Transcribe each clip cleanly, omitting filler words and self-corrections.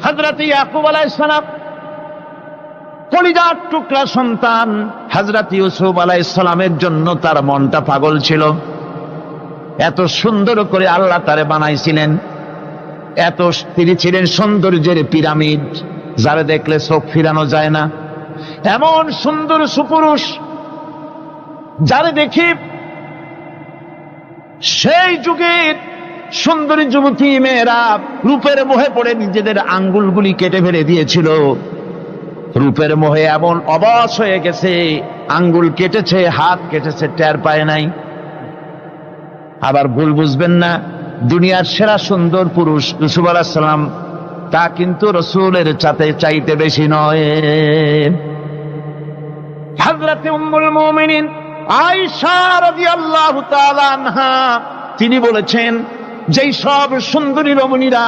হযরত ইয়াকুব আলাইহিস সালাম কলিজার টুকরা সন্তান হযরত ইউসুফ আলাইহিস সালামের জন্য তার মনটা পাগল ছিল। এত সুন্দর করে আল্লাহ তারে বানাইছিলেন, এত তিনি ছিলেন সৌন্দর্যের পিরামিড, যারে দেখলে চোখ ফিরানো যায় না। এমন সুন্দর সুপুরুষ যারে দেখি সেই যুগের সুন্দরী যুবতী মেয়েরা রূপের মোহে পড়ে নিজেদের আঙ্গুলগুলি কেটে ফেলে দিয়েছিল। রূপের মোহে এমন অবশ হয়ে গেছে, আঙ্গুল কেটেছে, হাত কেটেছে, টের পায় নাই। আবার ভুল বুঝবেন না, দুনিয়ার সেরা সুন্দর পুরুষ ইউসুফ আলাইহিস সালাম, তা কিন্তু রাসূলের চাইতে বেশি নয়। হযরত উম্মুল মুমিনিন আয়েশা রাদিয়াল্লাহু তাআলা আনহা তিনি বলেছেন, যেই সব সুন্দরী রমণীরা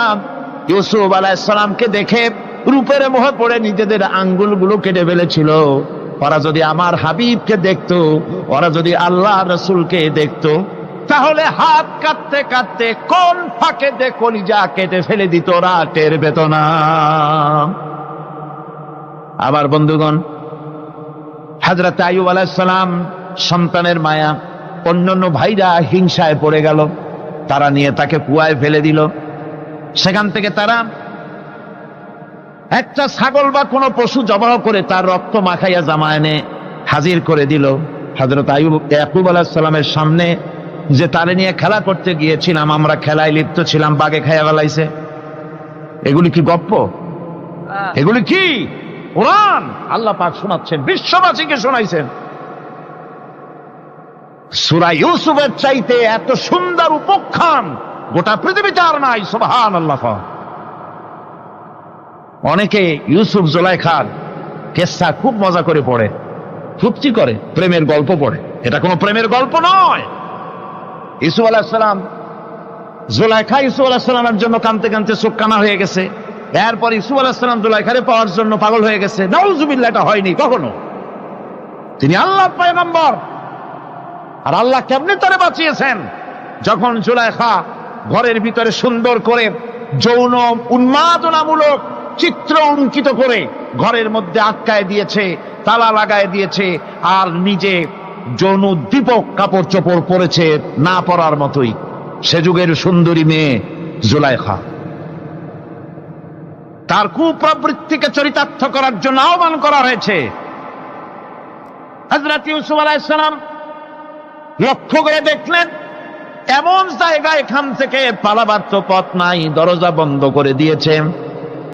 ইউসুফ আলাইহিস সালামকে দেখে রূপের মোহে পড়ে নিজেদের আঙ্গুলগুলো কেটে ফেলেছিল, ওরা যদি আমার হাবিবকে দেখতো, ওরা যদি আল্লাহ রাসূলকে দেখতো, তাহলে হাত কাটতে কাটতে কোন ফাঁকে দিয়ে কলিজা কেটে ফেলে দিত, ওরা টের পেত না। আবার বন্ধুগণ, হযরত আইয়ুব আলাইহিস সালাম সন্তানের মায়া, অন্যান্য ভাইরা হিংসায় পড়ে গেল, তারা নিয়ে তাকে কুয়ায় ফেলে দিল। সেখান থেকে তারা একটা ছাগল বা কোনো পশু জবাহ করে তার রক্ত মাখাইয়া জামা এনে হাজির করে দিল হযরত ইয়াকুব আলাইহিস সালামের সামনে, যে তারে নিয়ে খেলা করতে গিয়েছিলাম, আমরা খেলায় লিপ্ত ছিলাম, বাগে খাইয়া ফেলাইছে। এগুলি কি গপ্প? এগুলি কি কোরআন? আল্লাহ পাক শোনাচ্ছেন, বিশ্ববাসীকে শোনাইছেন। সূরা ইউসুফের চাইতে এত সুন্দর উপাখ্যান গোটা পৃথিবীতে আর নাই। সুবহানাল্লাহ। অনেকে ইউসুফ জুলাইখার কেসা খুব মজা করে পড়ে, ফুর্তি করে, প্রেমের গল্প পড়ে। এটা কোনো প্রেমের গল্প নয়। ইউসুফ আলাইহিস সালাম, জুলাইখা ইউসুফ আলাইহিস সালামের জন্য কাঁদতে কাঁদতে চোখ কানা হয়ে গেছে। এরপর ইউসুফ আলাইহিস সালাম জুলাইখারে পাওয়ার জন্য পাগল হয়ে গেছে। নাউজুবিল্লাহ, এটা হয়নি কখনো। তিনি আল্লাহর পয়গম্বর, আর আল্লাহ কেমনে তারে বাঁচিয়েছেন? যখন জুলাইখা ঘরের ভিতরে সুন্দর করে যৌন উন্মাদনামূলক চিত্র অঙ্কিত করে ঘরের মধ্যে আটকায় দিয়েছে, তালা লাগায় দিয়েছে, আর নিজে যৌন উদ্দীপক কাপড় চোপড় পরেছে না পরার মতোই। সে যুগের সুন্দরী মেয়ে জুলাইখা, তার কুপ্রবৃত্তিকে চরিতার্থ করার জন্য আহ্বান করা হয়েছে। হযরত ইউসুফ আলাইহিস সালাম লক্ষ্য করে দেখলেন এমন জায়গা, এখান থেকে পালাবার তো পথ নাই, দরজা বন্ধ করে দিয়েছে।